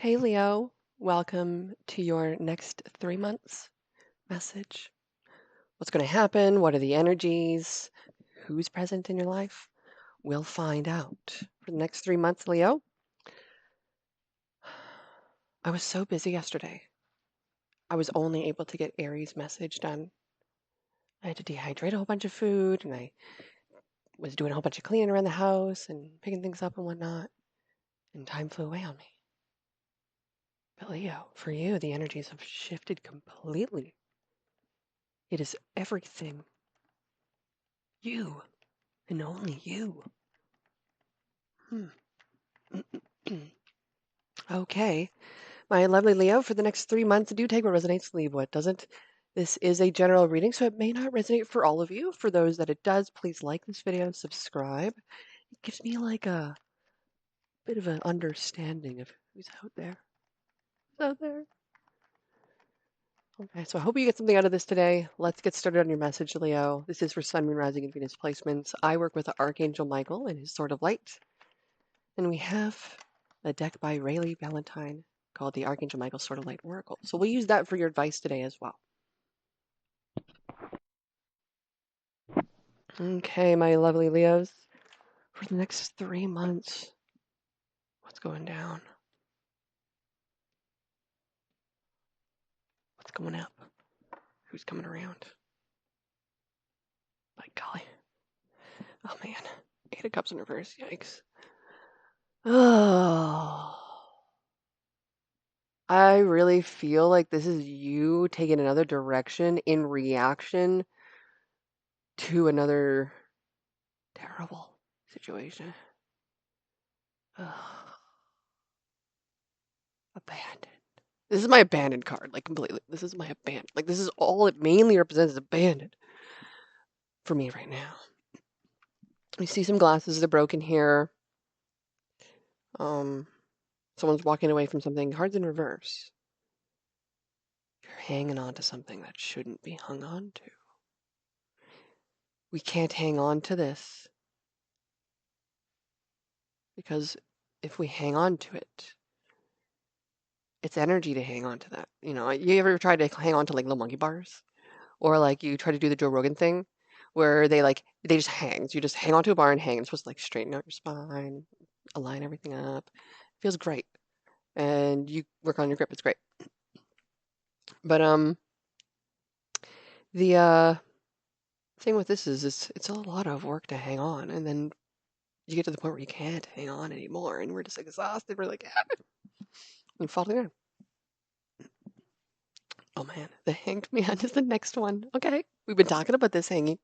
Hey Leo, welcome to your next 3 months message. What's going to happen? What are the energies? Who's present in your life? We'll find out. For the next 3 months, Leo, I was so busy yesterday. I was only able to get Aries message done. I had to dehydrate a whole bunch of food and I was doing a whole bunch of cleaning around the house and picking things up and whatnot. And time flew away on me. But Leo, for you, the energies have shifted completely. It is everything you and only you. Okay, my lovely Leo, for the next 3 months, do take what resonates, leave what doesn't. This is a general reading, so it may not resonate for all of you. For those that it does, please like this video, subscribe. It gives me like a bit of an understanding of who's out there. Who's out there? Okay, so I hope you get something out of this today. Let's get started on your message, Leo. This is for Sun, Moon, Rising, and Venus placements. I work with Archangel Michael and his Sword of Light. And we have a deck by Rayleigh Valentine called the Archangel Michael Sword of Light Oracle. So we'll use that for your advice today as well. Okay, my lovely Leos, for the next 3 months, what's going down? What's going up? Who's coming around? My golly. Oh man. 8 of Cups in reverse. Yikes. Oh. I really feel like this is you taking another direction in reaction to another terrible situation. Abandoned. This is my abandoned card, like completely. This is my abandoned. Like this is all it mainly represents is abandoned for me right now. You see some glasses that are broken here. Someone's walking away from something. Cards in reverse. You're hanging on to something that shouldn't be hung on to. We can't hang on to this because if we hang on to it, it's energy to hang on to that. You know, you ever try to hang on to like little monkey bars? Or like you try to do the Joe Rogan thing where they just hang. So you just hang onto a bar and hang. It's supposed to like straighten out your spine, align everything up. It feels great. And you work on your grip, it's great. But the thing with this is it's a lot of work to hang on, and then you get to the point where you can't hang on anymore, and we're just exhausted. We're like, and falling down. Oh man, the hanged man is the next one. Okay, we've been talking about this hanging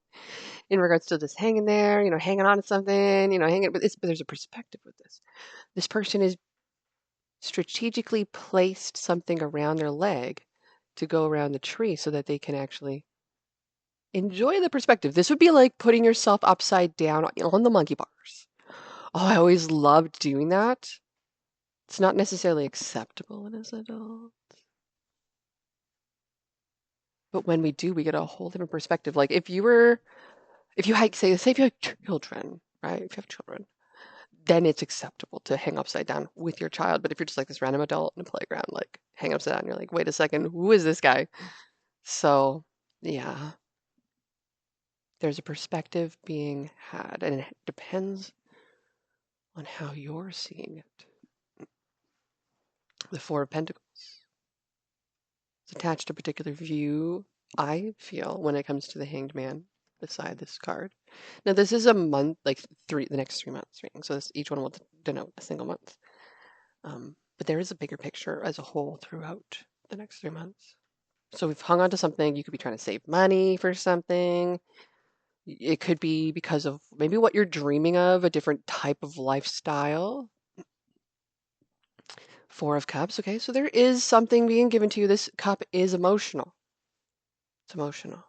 in regards to just hanging there, hanging on to something, hanging. But there's a perspective with this. This person is strategically placed something around their leg to go around the tree so that they can actually enjoy the perspective. This would be like putting yourself upside down on the monkey bars. Oh, I always loved doing that. It's not necessarily acceptable as adults. But when we do, we get a whole different perspective. Like if you had, say if you have children, right? If you have children, then it's acceptable to hang upside down with your child. But if you're just like this random adult in a playground, like hang upside down, you're like, wait a second, who is this guy? So, yeah, there's a perspective being had, and it depends on how you're seeing it. The Four of Pentacles is attached to a particular view, I feel, when it comes to the Hanged Man beside this card. Now, this is a month, like the next 3 months reading, so each one will denote a single month. But there is a bigger picture as a whole throughout the next 3 months. So we've hung on to something. You could be trying to save money for something. It could be because of maybe what you're dreaming of, a different type of lifestyle. Four of Cups. Okay, so there is something being given to you. This cup is emotional. It's emotional.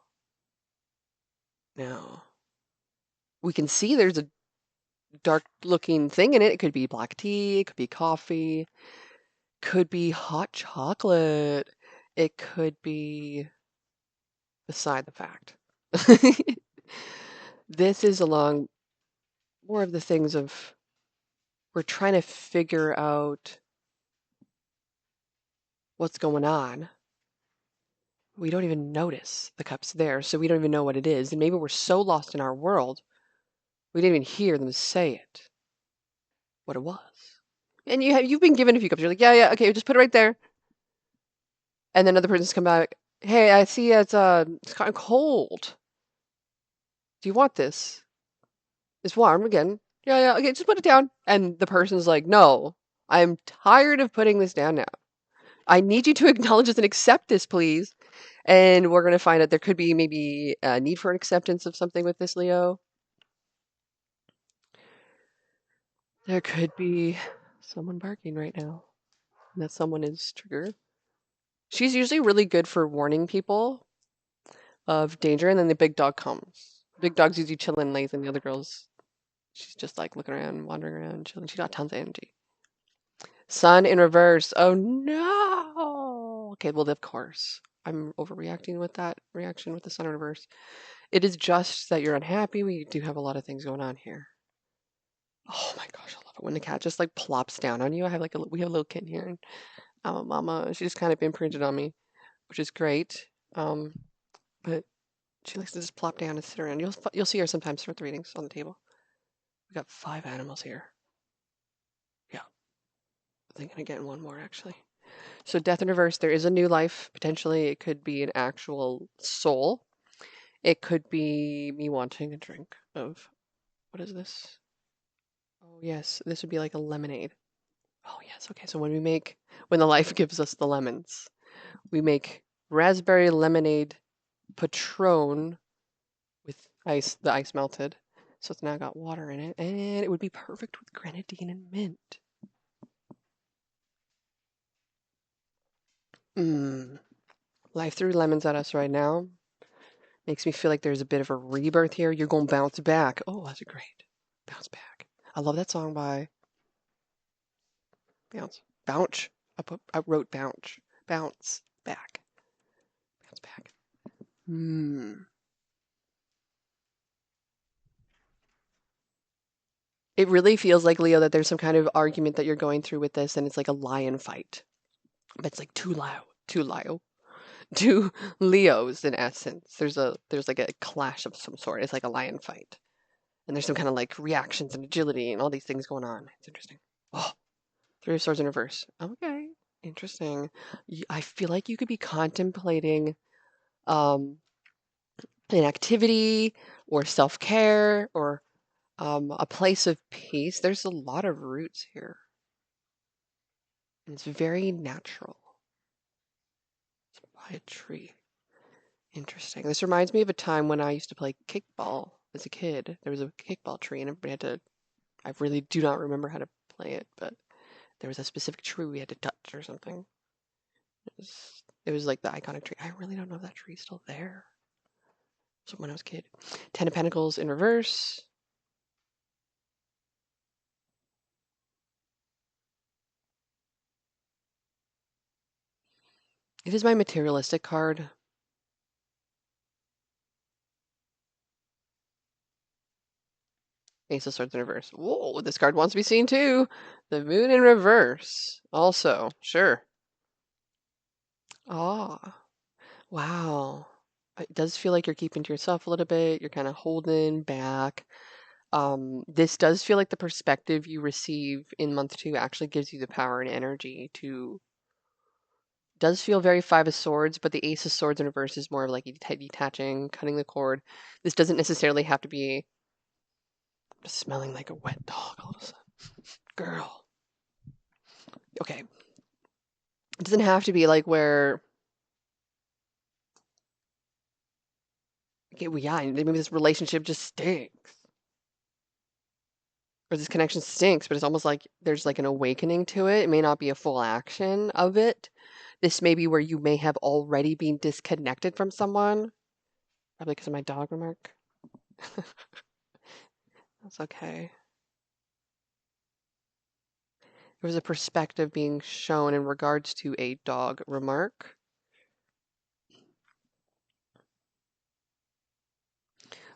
Now, we can see there's a dark looking thing in it. It could be black tea, it could be coffee, could be hot chocolate, it could be beside the fact. This is along more of the things of we're trying to figure out what's going on, we don't even notice the cup's there, so we don't even know what it is. And maybe we're so lost in our world, we didn't even hear them say it, what it was. And you've been given a few cups. You're like, yeah, okay, just put it right there. And then another person's come back, hey, I see it's kind of cold. Do you want this? It's warm again. Yeah, okay, just put it down. And the person's like, no, I'm tired of putting this down now. I need you to acknowledge this and accept this, please. And we're going to find out there could be maybe a need for an acceptance of something with this, Leo. There could be someone barking right now. And that someone is Trigger. She's usually really good for warning people of danger, and then the big dog comes. Big dog's usually chilling, lazy, and the other girl's, she's just like looking around, wandering around, chilling. She's got tons of energy. Sun in reverse. Oh no! Okay, well, of course. I'm overreacting with that reaction with the sun in reverse. It is just that you're unhappy. We do have a lot of things going on here. Oh my gosh, I love it when the cat just like plops down on you. I have like we have a little kitten here, and Mama, she just kind of imprinted on me, which is great. But she likes to just plop down and sit around. You'll see her sometimes throughout the readings on the table. We got 5 animals here. Yeah, I think I'm getting one more actually. So death in reverse, there is a new life. Potentially, it could be an actual soul. It could be me wanting a drink of, what is this? Oh yes, this would be like a lemonade. Oh yes, okay. So when the life gives us the lemons, we make raspberry lemonade Patron with the ice melted. So it's now got water in it, and it would be perfect with grenadine and mint. Mmm. Life threw lemons at us right now. Makes me feel like there's a bit of a rebirth here. You're going to bounce back. Oh, that's great. Bounce back. I love that song by Bounce. Bounce. I wrote bounce. Bounce back. Bounce back. Hmm. It really feels like, Leo, that there's some kind of argument that you're going through with this, and it's like a lion fight. But it's like two Leos in essence. There's like a clash of some sort. It's like a lion fight. And there's some kind of like reactions and agility and all these things going on. It's interesting. Oh, 3 of Swords in reverse. Okay. Interesting. I feel like you could be contemplating um an activity or self-care or a place of peace. There's a lot of roots here. And it's very natural. It's by a tree. Interesting. This reminds me of a time when I used to play kickball as a kid. There was a kickball tree, and everybody had to. I really do not remember how to play it, but there was a specific tree we had to touch or something. It was like the iconic tree. I really don't know if that tree's still there. So when I was a kid. 10 of Pentacles in reverse. It is my materialistic card. Ace of Swords in reverse. Whoa, this card wants to be seen too. The Moon in reverse. Also, sure. Ah, wow. It does feel like you're keeping to yourself a little bit. You're kind of holding back. This does feel like the perspective you receive in month 2 actually gives you the power and energy to. Does feel very 5 of Swords, but the Ace of Swords in reverse is more of like detaching, cutting the cord. This doesn't necessarily have to be smelling like a wet dog all of a sudden. Girl. Okay. It doesn't have to be like where. Okay, well, yeah, maybe this relationship just stinks. Or this connection stinks, but it's almost like there's like an awakening to it. It may not be a full action of it. This may be where you may have already been disconnected from someone. Probably because of my dog remark. That's okay. There was a perspective being shown in regards to a dog remark.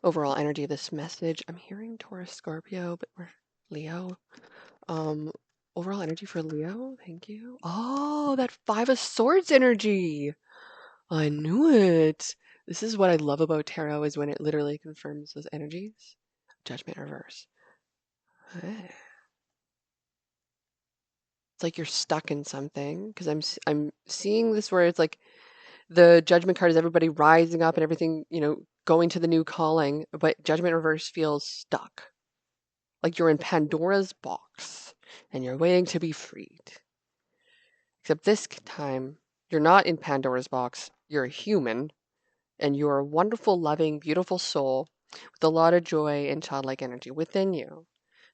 Overall energy of this message. I'm hearing Taurus, Scorpio, but we're Leo. Overall energy for Leo. Thank you. Oh, that Five of Swords energy. I knew it. This is what I love about tarot is when it literally confirms those energies. Judgment reverse. Hey. It's like you're stuck in something because I'm seeing this where it's like the Judgment card is everybody rising up and everything, going to the new calling, but Judgment reverse feels stuck. Like you're in Pandora's box and you're waiting to be freed. Except this time, you're not in Pandora's box. You're a human and you're a wonderful, loving, beautiful soul with a lot of joy and childlike energy within you.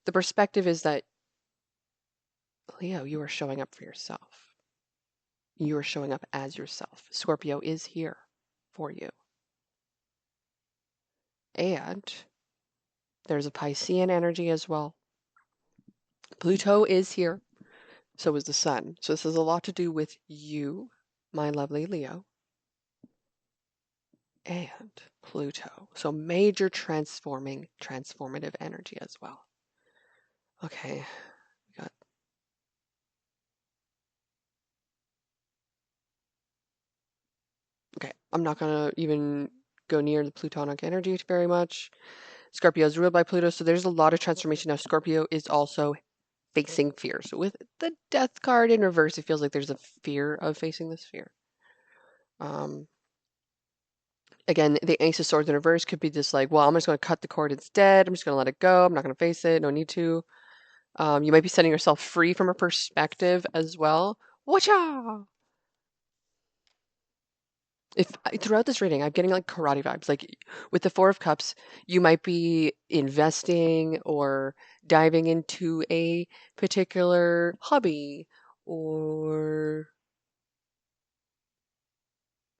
The perspective is that, Leo, you are showing up for yourself. You are showing up as yourself. Scorpio is here for you. And there's a Piscean energy as well. Pluto is here. So is the sun. So this has a lot to do with you, my lovely Leo, and Pluto. So major transformative energy as well. Okay, we got. Okay, I'm not gonna even go near the Plutonic energy very much. Scorpio is ruled by Pluto, so there's a lot of transformation. Now, Scorpio is also facing fear. So with the Death card in reverse, it feels like there's a fear of facing this fear. Again, the Ace of Swords in reverse could be just like, well, I'm just going to cut the cord instead. I'm just going to let it go. I'm not going to face it. No need to. You might be setting yourself free from a perspective as well. Watcha! If throughout this reading, I'm getting like karate vibes. Like with the Four of Cups, you might be investing or diving into a particular hobby or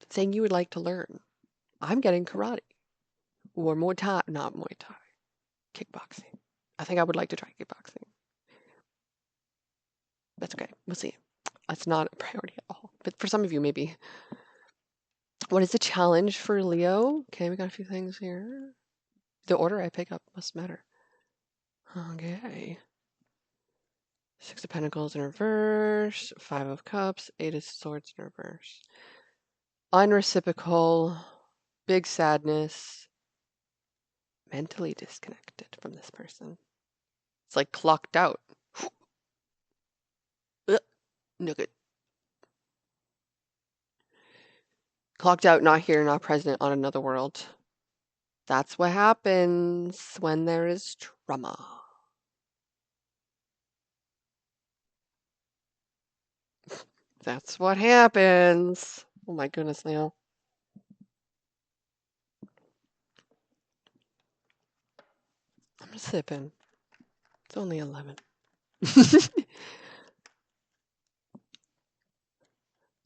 thing you would like to learn. I'm getting karate or Muay Thai, not Muay Thai, kickboxing. I think I would like to try kickboxing. That's okay. We'll see. That's not a priority at all. But for some of you, maybe. What is the challenge for Leo? Okay, we got a few things here. The order I pick up must matter. Okay. Six of Pentacles in reverse. Five of Cups. Eight of Swords in reverse. Unreciprocal. Big sadness. Mentally disconnected from this person. It's like clocked out. No good. Clocked out, not here, not present, on another world. That's what happens when there is trauma. That's what happens. Oh my goodness, Leo. I'm sipping. It's only 11.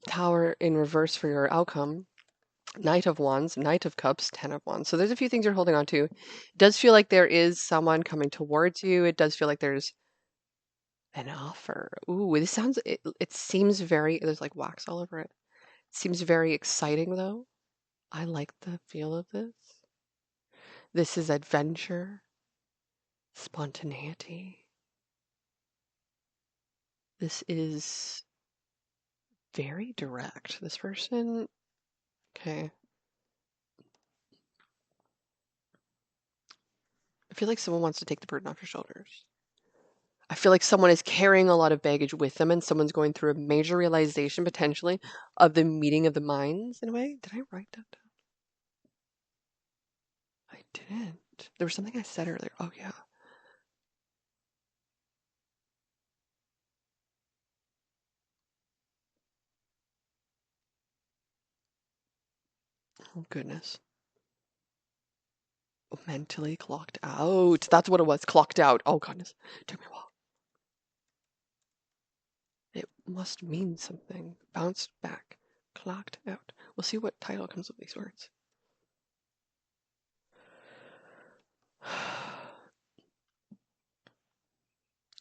Tower in reverse for your outcome. Knight of Wands, Knight of Cups, Ten of Wands. So there's a few things you're holding on to. It does feel like there is someone coming towards you. It does feel like there's an offer. Ooh, this sounds, it seems very, there's like wax all over it. It seems very exciting though. I like the feel of this. This is adventure, spontaneity. This is very direct. This person, okay. I feel like someone wants to take the burden off your shoulders. I feel like someone is carrying a lot of baggage with them and someone's going through a major realization potentially of the meeting of the minds in a way. Did I write that down? I didn't. There was something I said earlier. Oh, yeah. Oh, goodness. Mentally clocked out. That's what it was. Clocked out. Oh, goodness. It took me a while. It must mean something. Bounced back. Clocked out. We'll see what title comes with these words.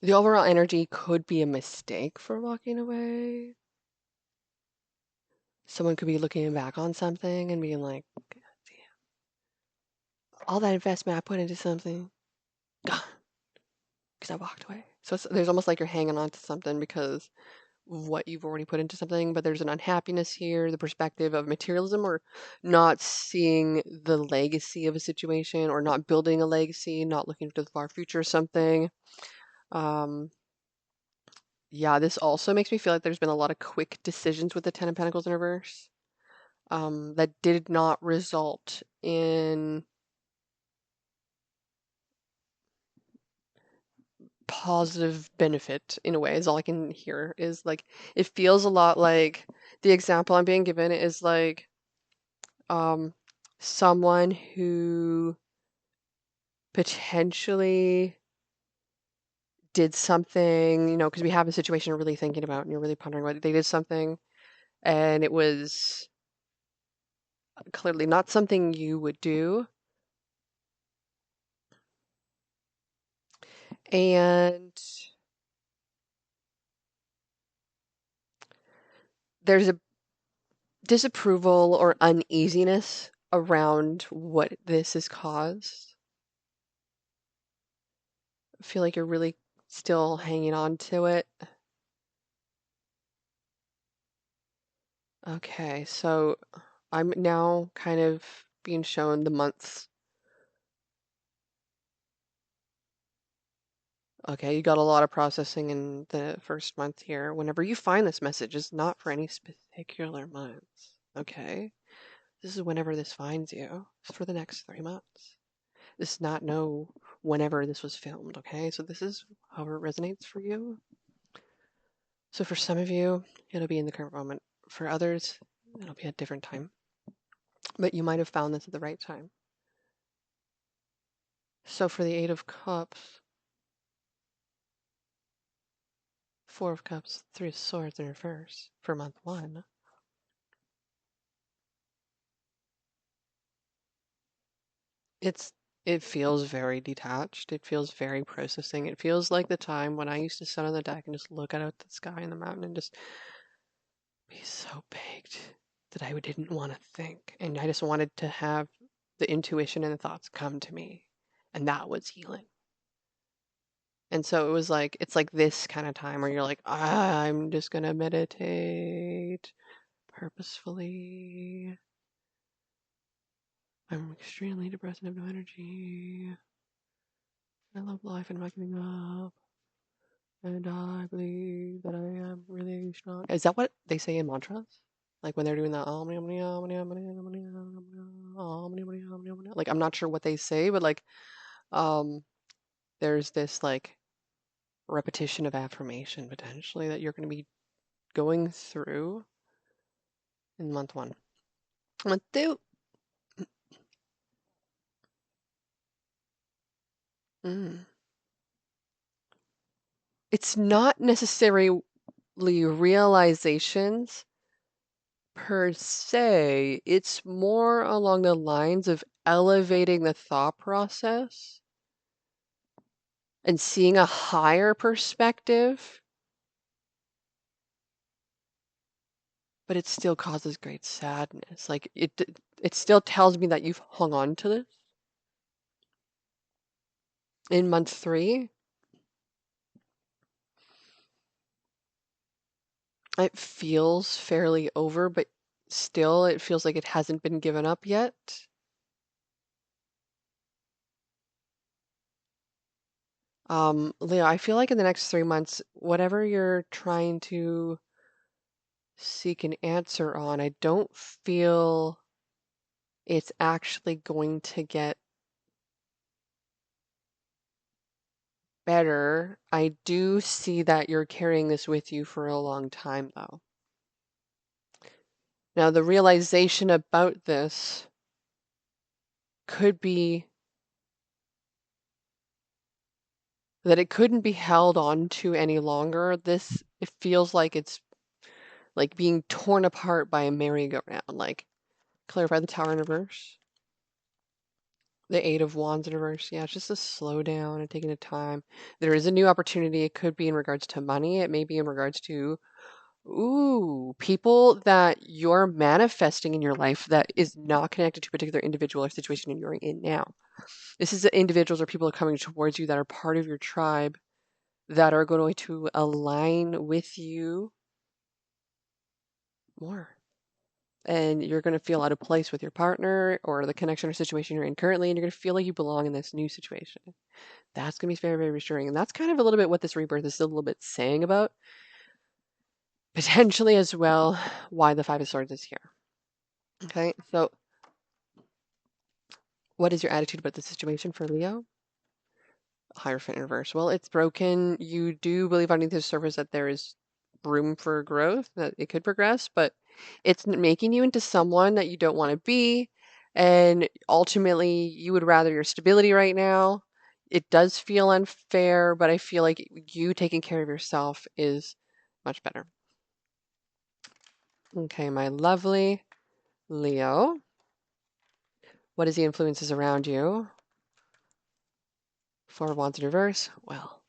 The overall energy could be a mistake for walking away. Someone could be looking back on something and being like, God damn, all that investment I put into something, gone, because I walked away. So there's almost like you're hanging on to something because of what you've already put into something, but there's an unhappiness here, the perspective of materialism or not seeing the legacy of a situation or not building a legacy, not looking to the far future or something. Um, yeah, this also makes me feel like there's been a lot of quick decisions with the Ten of Pentacles in reverse, that did not result in positive benefit in a way is all I can hear is like it feels a lot like the example I'm being given is like um someone who potentially did something, because we have a situation you're really thinking about and you're really pondering what they did something and it was clearly not something you would do. And there's a disapproval or uneasiness around what this has caused. I feel like you're really still hanging on to it. Okay, so I'm now kind of being shown the months. Okay, you got a lot of processing in the first month here. Whenever you find this message, it's not for any particular months. Okay, this is whenever this finds you. It's for the next 3 months. This is not no whenever this was filmed. Okay, so this is however it resonates for you. So for some of you, it'll be in the current moment. For others, it'll be a different time. But you might have found this at the right time. So for the Eight of Cups, Four of Cups, Three of Swords in reverse for month one. It feels very detached. It feels very processing. It feels like the time when I used to sit on the deck and just look out at the sky and the mountain and just be so baked that I didn't want to think. And I just wanted to have the intuition and the thoughts come to me. And that was healing. And so it was like, it's like this kind of time where you're like, I'm just going to meditate purposefully. I'm extremely depressed and have no energy. I love life and I'm not giving up. And I believe that I am really strong. Is that what they say in mantras? Like when they're doing that, like I'm not sure what they say, but like um there's this like repetition of affirmation potentially that you're going to be going through in month one. Month two. Mm. It's not necessarily realizations per se, it's more along the lines of elevating the thought process and seeing a higher perspective, but it still causes great sadness. Like it still tells me that you've hung on to this. In month three, it feels fairly over, but still it feels like it hasn't been given up yet. Leo, I feel like in the next 3 months, whatever you're trying to seek an answer on, I don't feel it's actually going to get better. I do see that you're carrying this with you for a long time, though. Now, the realization about this could be that it couldn't be held on to any longer. It feels like it's like being torn apart by a merry-go-round. Like, clarify the Tower in reverse. The Eight of Wands in reverse. Yeah, it's just a slow down and taking a time. There is a new opportunity. It could be in regards to money. It may be in regards to, people that you're manifesting in your life that is not connected to a particular individual or situation you're in now. This is the individuals or people are coming towards you that are part of your tribe that are going to align with you more. And you're going to feel out of place with your partner or the connection or situation you're in currently, and you're going to feel like you belong in this new situation. That's going to be very, very reassuring. And that's kind of a little bit what this rebirth is still a little bit saying about, potentially as well, why the Five of Swords is here. Okay, so what is your attitude about the situation for Leo? Hierophant in reverse. Well, it's broken. You do believe underneath the surface that there is room for growth, that it could progress, but it's making you into someone that you don't want to be. And ultimately, you would rather your stability right now. It does feel unfair, but I feel like you taking care of yourself is much better. Okay, my lovely Leo. What is the influences around you? Four of Wands in reverse. Well,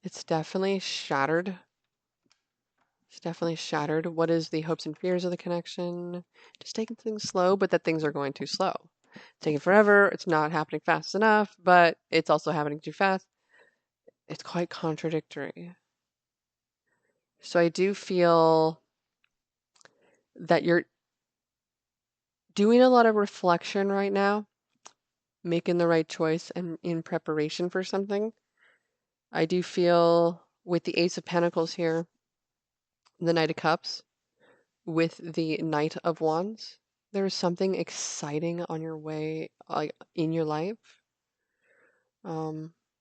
it's definitely shattered. It's definitely shattered. What is the hopes and fears of the connection? Just taking things slow, but that things are going too slow. Taking forever. It's not happening fast enough, but it's also happening too fast. It's quite contradictory. So I do feel that you're doing a lot of reflection right now, making the right choice and in preparation for something. I do feel with the Ace of Pentacles here, the Knight of Cups, with the Knight of Wands, there is something exciting on your way, like in your life.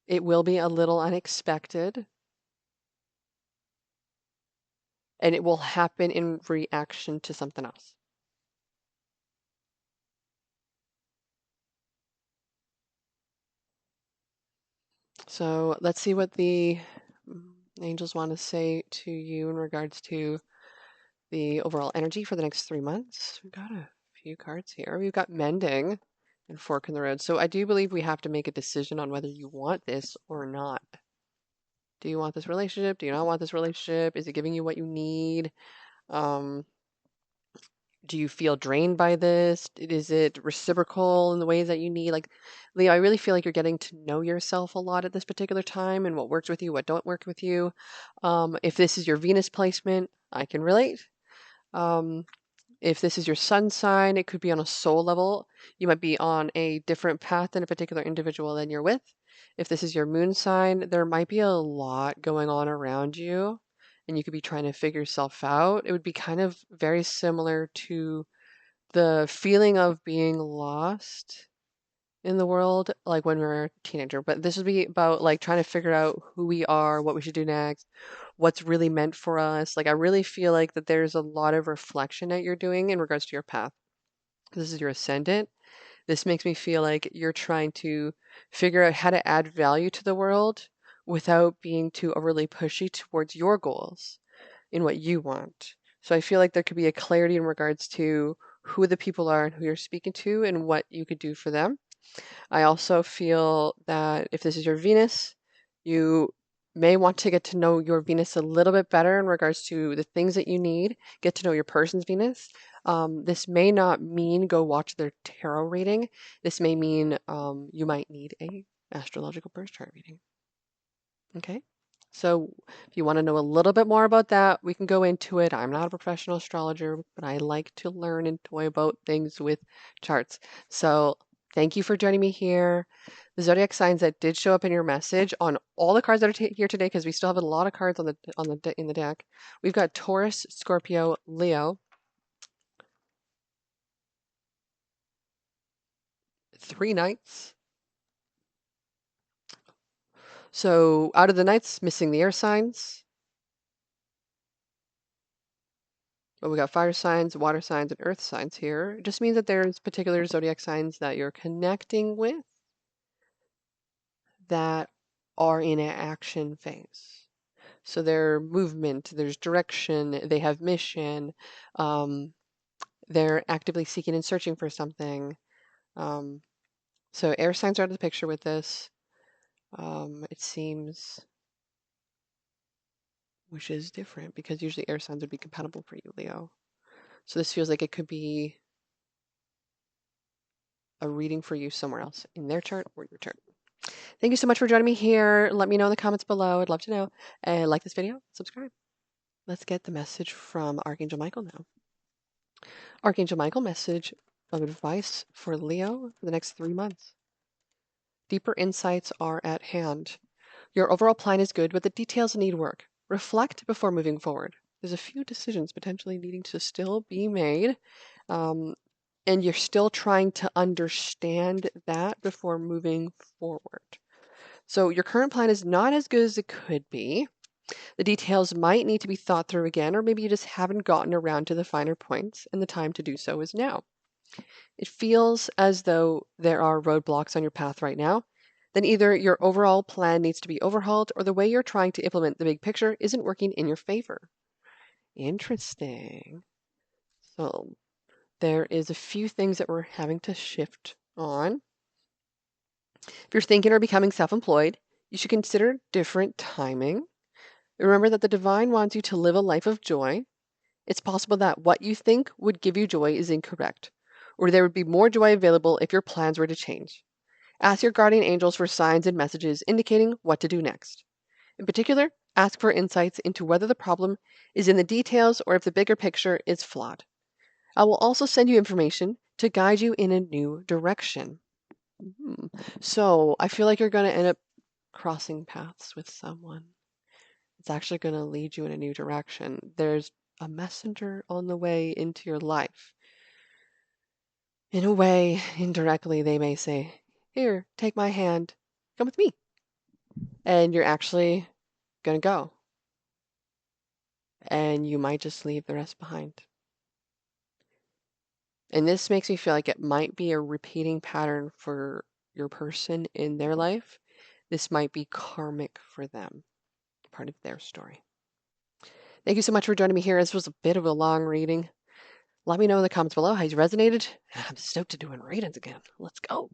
It will be a little unexpected, and it will happen in reaction to something else. So let's see what the angels want to say to you in regards to the overall energy for the next 3 months. We've got a few cards here. We've got mending and fork in the road. So I do believe we have to make a decision on whether you want this or not. Do you want this relationship? Do you not want this relationship? Is it giving you what you need? Do you feel drained by this? Is it reciprocal in the ways that you need? Like, Leo, I really feel like you're getting to know yourself a lot at this particular time and what works with you, what don't work with you. If this is your Venus placement, I can relate. If this is your sun sign, it could be on a soul level. You might be on a different path than a particular individual than you're with. If this is your moon sign, there might be a lot going on around you, and you could be trying to figure yourself out. It would be kind of very similar to the feeling of being lost in the world, like when we were a teenager. But this would be about like trying to figure out who we are, what we should do next, what's really meant for us. Like I really feel like that there's a lot of reflection that you're doing in regards to your path. This is your ascendant. This makes me feel like you're trying to figure out how to add value to the world without being too overly pushy towards your goals in what you want. So I feel like there could be a clarity in regards to who the people are and who you're speaking to and what you could do for them. I also feel that if this is your Venus, you may want to get to know your Venus a little bit better in regards to the things that you need. Get to know your person's Venus. This may not mean go watch their tarot reading. This may mean you might need a astrological birth chart reading. Okay. So if you want to know a little bit more about that, we can go into it. I'm not a professional astrologer, but I like to learn and toy about things with charts. So thank you for joining me here. The zodiac signs that did show up in your message on all the cards that are here today, because we still have a lot of cards in the deck. We've got Taurus, Scorpio, Leo. 3 knights. So out of the knights, missing the air signs. But we got fire signs, water signs, and earth signs here. It just means that there's particular zodiac signs that you're connecting with that are in an action phase. So their movement, there's direction, they have mission, they're actively seeking and searching for something. So air signs are out of the picture with this. It seems, which is different because usually air signs would be compatible for you, Leo. So this feels like it could be a reading for you somewhere else in their chart or your chart. Thank you so much for joining me here. Let me know in the comments below. I'd love to know. And like this video, subscribe. Let's get the message from Archangel Michael now. Archangel Michael, message of advice for Leo for the next 3 months. Deeper insights are at hand. Your overall plan is good, but the details need work. Reflect before moving forward. There's a few decisions potentially needing to still be made, and you're still trying to understand that before moving forward. So your current plan is not as good as it could be. The details might need to be thought through again, or maybe you just haven't gotten around to the finer points, and the time to do so is now. It feels as though there are roadblocks on your path right now. Then either your overall plan needs to be overhauled, or the way you're trying to implement the big picture isn't working in your favor. Interesting. So there is a few things that we're having to shift on. If you're thinking or becoming self-employed, you should consider different timing. Remember that the divine wants you to live a life of joy. It's possible that what you think would give you joy is incorrect, or there would be more joy available if your plans were to change. Ask your guardian angels for signs and messages indicating what to do next. In particular, ask for insights into whether the problem is in the details or if the bigger picture is flawed. I will also send you information to guide you in a new direction. So I feel like you're going to end up crossing paths with someone. It's actually going to lead you in a new direction. There's a messenger on the way into your life. In a way, indirectly, they may say, "Here, take my hand, come with me." And you're actually going to go. And you might just leave the rest behind. And this makes me feel like it might be a repeating pattern for your person in their life. This might be karmic for them, part of their story. Thank you so much for joining me here. This was a bit of a long reading. Let me know in the comments below how you resonated. I'm stoked to doing readings again. Let's go.